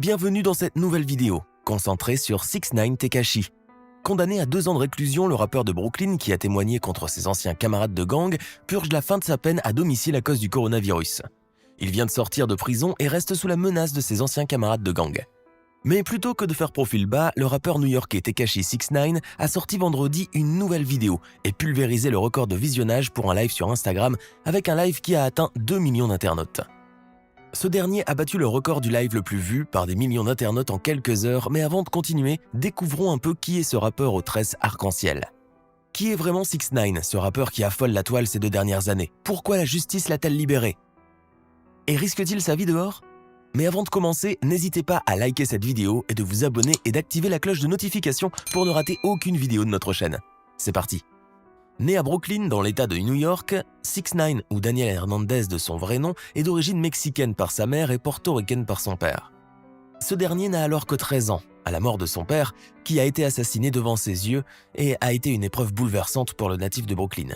Bienvenue dans cette nouvelle vidéo, concentrée sur 6ix9ine Tekashi. Condamné à 2 ans de réclusion, le rappeur de Brooklyn, qui a témoigné contre ses anciens camarades de gang, purge la fin de sa peine à domicile à cause du coronavirus. Il vient de sortir de prison et reste sous la menace de ses anciens camarades de gang. Mais plutôt que de faire profil bas, le rappeur new-yorkais Tekashi 6ix9ine a sorti vendredi une nouvelle vidéo et pulvérisé le record de visionnage pour un live sur Instagram avec un live qui a atteint 2 millions d'internautes. Ce dernier a battu le record du live le plus vu par des millions d'internautes en quelques heures, mais avant de continuer, découvrons un peu qui est ce rappeur aux tresses arc-en-ciel. Qui est vraiment 6ix9ine, ce rappeur qui affole la toile ces 2 dernières années? Pourquoi la justice l'a-t-elle libéré? Et risque-t-il sa vie dehors? Mais avant de commencer, n'hésitez pas à liker cette vidéo et de vous abonner et d'activer la cloche de notification pour ne rater aucune vidéo de notre chaîne. C'est parti! Né à Brooklyn, dans l'état de New York, 6ix9ine, ou Daniel Hernandez de son vrai nom, est d'origine mexicaine par sa mère et portoricaine par son père. Ce dernier n'a alors que 13 ans, à la mort de son père, qui a été assassiné devant ses yeux et a été une épreuve bouleversante pour le natif de Brooklyn.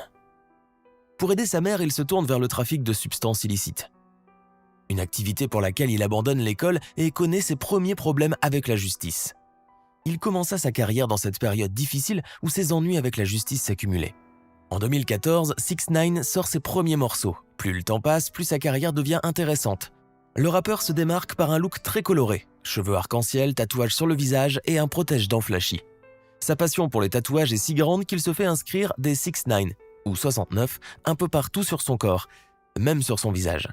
Pour aider sa mère, il se tourne vers le trafic de substances illicites. Une activité pour laquelle il abandonne l'école et connaît ses premiers problèmes avec la justice. Il commença sa carrière dans cette période difficile où ses ennuis avec la justice s'accumulaient. En 2014, 6ix9ine sort ses premiers morceaux. Plus le temps passe, plus sa carrière devient intéressante. Le rappeur se démarque par un look très coloré, cheveux arc-en-ciel, tatouages sur le visage et un protège-dents flashy. Sa passion pour les tatouages est si grande qu'il se fait inscrire des 6ix9ine, ou 69, un peu partout sur son corps, même sur son visage.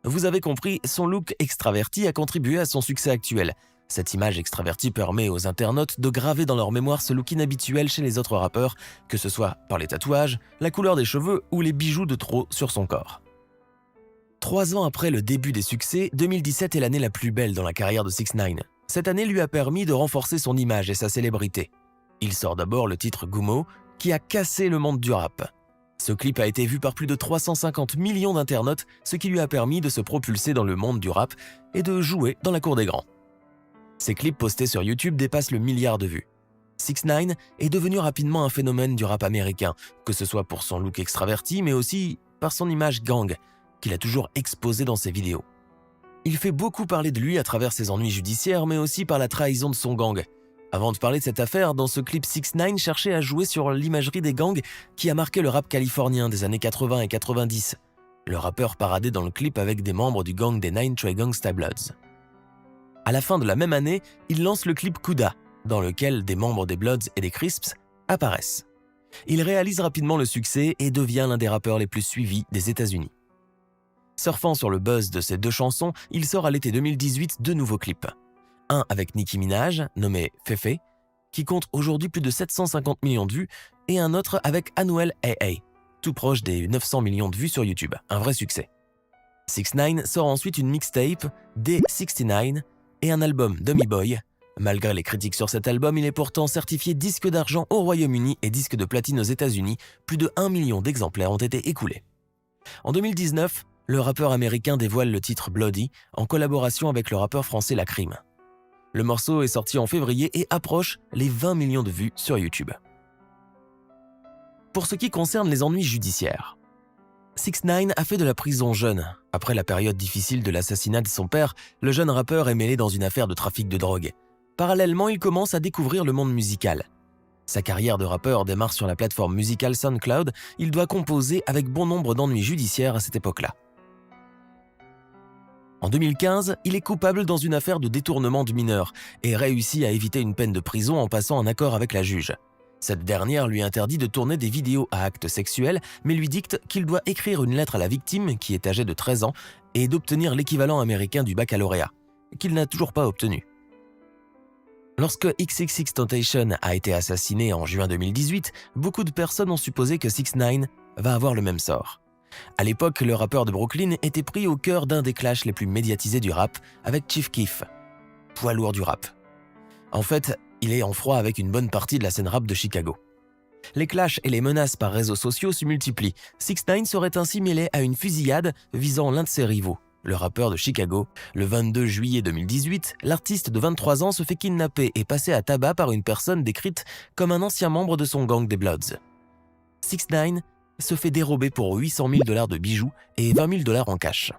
Vous avez compris, son look extraverti a contribué à son succès actuel. Cette image extravertie permet aux internautes de graver dans leur mémoire ce look inhabituel chez les autres rappeurs, que ce soit par les tatouages, la couleur des cheveux ou les bijoux de trop sur son corps. 3 ans après le début des succès, 2017 est l'année la plus belle dans la carrière de 6ix9ine. Cette année lui a permis de renforcer son image et sa célébrité. Il sort d'abord le titre Gummo, qui a cassé le monde du rap. Ce clip a été vu par plus de 350 millions d'internautes, ce qui lui a permis de se propulser dans le monde du rap et de jouer dans la cour des grands. Ses clips postés sur YouTube dépassent le milliard de vues. 6ix9ine est devenu rapidement un phénomène du rap américain, que ce soit pour son look extraverti, mais aussi par son image gang, qu'il a toujours exposée dans ses vidéos. Il fait beaucoup parler de lui à travers ses ennuis judiciaires, mais aussi par la trahison de son gang. Avant de parler de cette affaire, dans ce clip, 6ix9ine cherchait à jouer sur l'imagerie des gangs qui a marqué le rap californien des années 80 et 90. Le rappeur paradait dans le clip avec des membres du gang des 9 Trey Gangsta Bloods. À la fin de la même année, il lance le clip Kuda, dans lequel des membres des Bloods et des Crips apparaissent. Il réalise rapidement le succès et devient l'un des rappeurs les plus suivis des États-Unis. Surfant sur le buzz de ces 2 chansons, il sort à l'été 2018 2 nouveaux clips. Un avec Nicki Minaj, nommé Fefe, qui compte aujourd'hui plus de 750 millions de vues, et un autre avec Anuel AA, tout proche des 900 millions de vues sur YouTube, un vrai succès. 6ix9ine sort ensuite une mixtape, D69, et un album Dummy Boy. Malgré les critiques sur cet album, il est pourtant certifié disque d'argent au Royaume-Uni et disque de platine aux États-Unis. Plus de 1 million d'exemplaires ont été écoulés. En 2019, le rappeur américain dévoile le titre Bloody en collaboration avec le rappeur français La Crime. Le morceau est sorti en février et approche les 20 millions de vues sur YouTube. Pour ce qui concerne les ennuis judiciaires, 6ix9ine a fait de la prison jeune. Après la période difficile de l'assassinat de son père, le jeune rappeur est mêlé dans une affaire de trafic de drogue. Parallèlement, il commence à découvrir le monde musical. Sa carrière de rappeur démarre sur la plateforme musicale SoundCloud. Il doit composer avec bon nombre d'ennuis judiciaires à cette époque-là. En 2015, il est coupable dans une affaire de détournement de mineurs et réussit à éviter une peine de prison en passant un accord avec la juge. Cette dernière lui interdit de tourner des vidéos à actes sexuels, mais lui dicte qu'il doit écrire une lettre à la victime, qui est âgée de 13 ans, et d'obtenir l'équivalent américain du baccalauréat, qu'il n'a toujours pas obtenu. Lorsque XXXTentacion a été assassiné en juin 2018, beaucoup de personnes ont supposé que 6ix9ine va avoir le même sort. À l'époque, le rappeur de Brooklyn était pris au cœur d'un des clashs les plus médiatisés du rap, avec Chief Keef, poids lourd du rap. En fait, il est en froid avec une bonne partie de la scène rap de Chicago. Les clashs et les menaces par réseaux sociaux se multiplient. 6ix9ine serait ainsi mêlé à une fusillade visant l'un de ses rivaux, le rappeur de Chicago. Le 22 juillet 2018, l'artiste de 23 ans se fait kidnapper et passer à tabac par une personne décrite comme un ancien membre de son gang des Bloods. 6ix9ine se fait dérober pour $800 000 de bijoux et $20 000 en cash.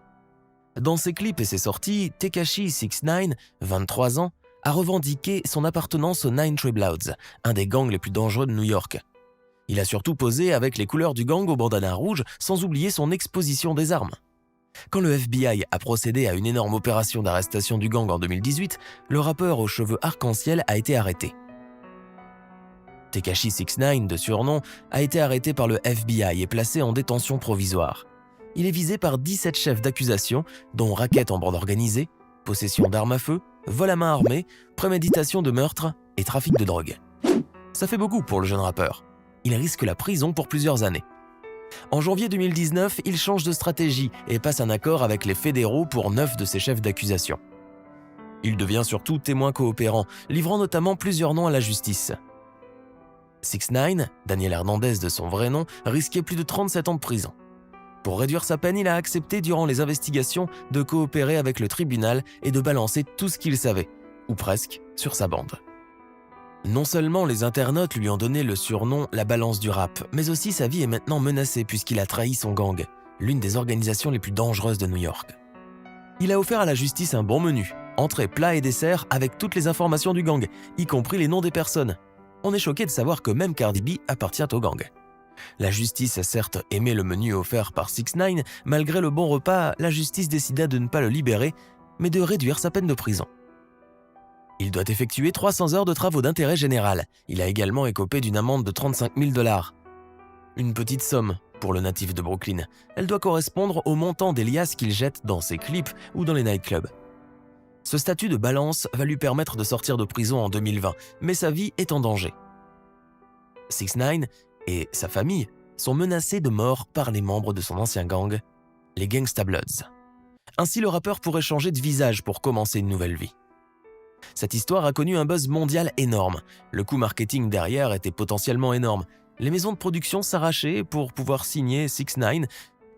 Dans ses clips et ses sorties, Tekashi 69, 23 ans, a revendiqué son appartenance aux Nine Tribal Bloods, un des gangs les plus dangereux de New York. Il a surtout posé avec les couleurs du gang au bandana rouge, sans oublier son exposition des armes. Quand le FBI a procédé à une énorme opération d'arrestation du gang en 2018, le rappeur aux cheveux arc-en-ciel a été arrêté. Tekashi 69, de surnom, a été arrêté par le FBI et placé en détention provisoire. Il est visé par 17 chefs d'accusation, dont racket en bande organisée, possession d'armes à feu, vol à main armée, préméditation de meurtre et trafic de drogue. Ça fait beaucoup pour le jeune rappeur. Il risque la prison pour plusieurs années. En janvier 2019, il change de stratégie et passe un accord avec les fédéraux pour 9 de ses chefs d'accusation. Il devient surtout témoin coopérant, livrant notamment plusieurs noms à la justice. 69, Daniel Hernandez de son vrai nom, risquait plus de 37 ans de prison. Pour réduire sa peine, il a accepté durant les investigations de coopérer avec le tribunal et de balancer tout ce qu'il savait, ou presque, sur sa bande. Non seulement les internautes lui ont donné le surnom « la balance du rap », mais aussi sa vie est maintenant menacée puisqu'il a trahi son gang, l'une des organisations les plus dangereuses de New York. Il a offert à la justice un bon menu, entrée, plats et desserts avec toutes les informations du gang, y compris les noms des personnes. On est choqué de savoir que même Cardi B appartient au gang. La justice a certes aimé le menu offert par 69, malgré le bon repas, la justice décida de ne pas le libérer, mais de réduire sa peine de prison. Il doit effectuer 300 heures de travaux d'intérêt général. Il a également écopé d'une amende de 35 000 $. Une petite somme pour le natif de Brooklyn. Elle doit correspondre au montant des liasses qu'il jette dans ses clips ou dans les nightclubs. Ce statut de balance va lui permettre de sortir de prison en 2020, mais sa vie est en danger. 69 et sa famille sont menacés de mort par les membres de son ancien gang, les Gangsta Bloods. Ainsi, le rappeur pourrait changer de visage pour commencer une nouvelle vie. Cette histoire a connu un buzz mondial énorme. Le coût marketing derrière était potentiellement énorme. Les maisons de production s'arrachaient pour pouvoir signer 69.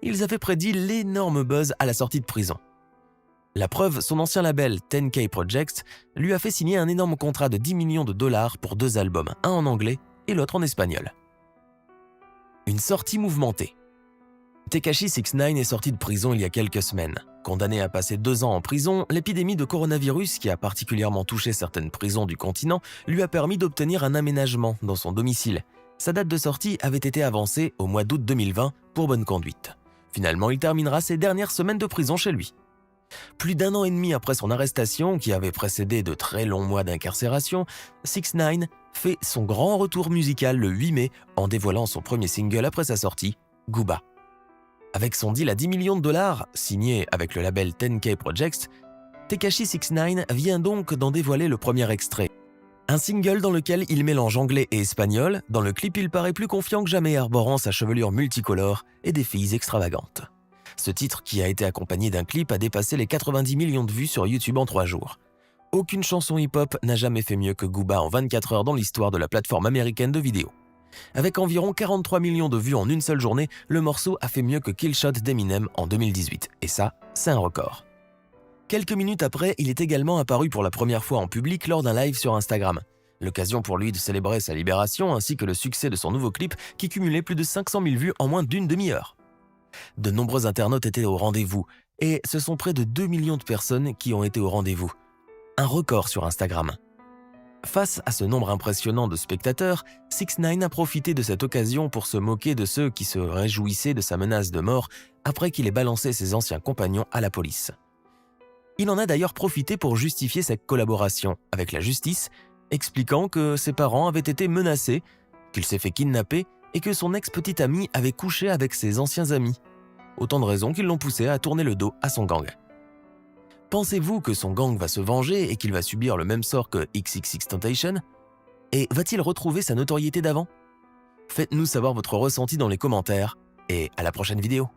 Ils avaient prédit l'énorme buzz à la sortie de prison. La preuve, son ancien label 10K Projects lui a fait signer un énorme contrat de 10 millions de dollars pour 2 albums, un en anglais et l'autre en espagnol. Une sortie mouvementée. Tekashi 69 est sorti de prison il y a quelques semaines. Condamné à passer 2 ans en prison, l'épidémie de coronavirus qui a particulièrement touché certaines prisons du continent lui a permis d'obtenir un aménagement dans son domicile. Sa date de sortie avait été avancée au mois d'août 2020 pour bonne conduite. Finalement, il terminera ses dernières semaines de prison chez lui. Plus d'1 an et demi après son arrestation, qui avait précédé de très longs mois d'incarcération, 69 fait son grand retour musical le 8 mai en dévoilant son premier single après sa sortie, Gooba. Avec son deal à 10 millions de dollars, signé avec le label 10K Projects, Tekashi 69 vient donc d'en dévoiler le premier extrait. Un single dans lequel il mélange anglais et espagnol, dans le clip il paraît plus confiant que jamais arborant sa chevelure multicolore et des filles extravagantes. Ce titre, qui a été accompagné d'un clip, a dépassé les 90 millions de vues sur YouTube en 3 jours. Aucune chanson hip-hop n'a jamais fait mieux que Gooba en 24 heures dans l'histoire de la plateforme américaine de vidéo. Avec environ 43 millions de vues en une seule journée, le morceau a fait mieux que Killshot d'Eminem en 2018. Et ça, c'est un record. Quelques minutes après, il est également apparu pour la première fois en public lors d'un live sur Instagram. L'occasion pour lui de célébrer sa libération ainsi que le succès de son nouveau clip qui cumulait plus de 500 000 vues en moins d'une demi-heure. De nombreux internautes étaient au rendez-vous et ce sont près de 2 millions de personnes qui ont été au rendez-vous. Un record sur Instagram. Face à ce nombre impressionnant de spectateurs, 69 a profité de cette occasion pour se moquer de ceux qui se réjouissaient de sa menace de mort après qu'il ait balancé ses anciens compagnons à la police. Il en a d'ailleurs profité pour justifier sa collaboration avec la justice, expliquant que ses parents avaient été menacés, qu'il s'est fait kidnapper et que son ex-petite amie avait couché avec ses anciens amis. Autant de raisons qui l'ont poussé à tourner le dos à son gang. Pensez-vous que son gang va se venger et qu'il va subir le même sort que XXXTentacion? Et va-t-il retrouver sa notoriété d'avant? Faites-nous savoir votre ressenti dans les commentaires et à la prochaine vidéo.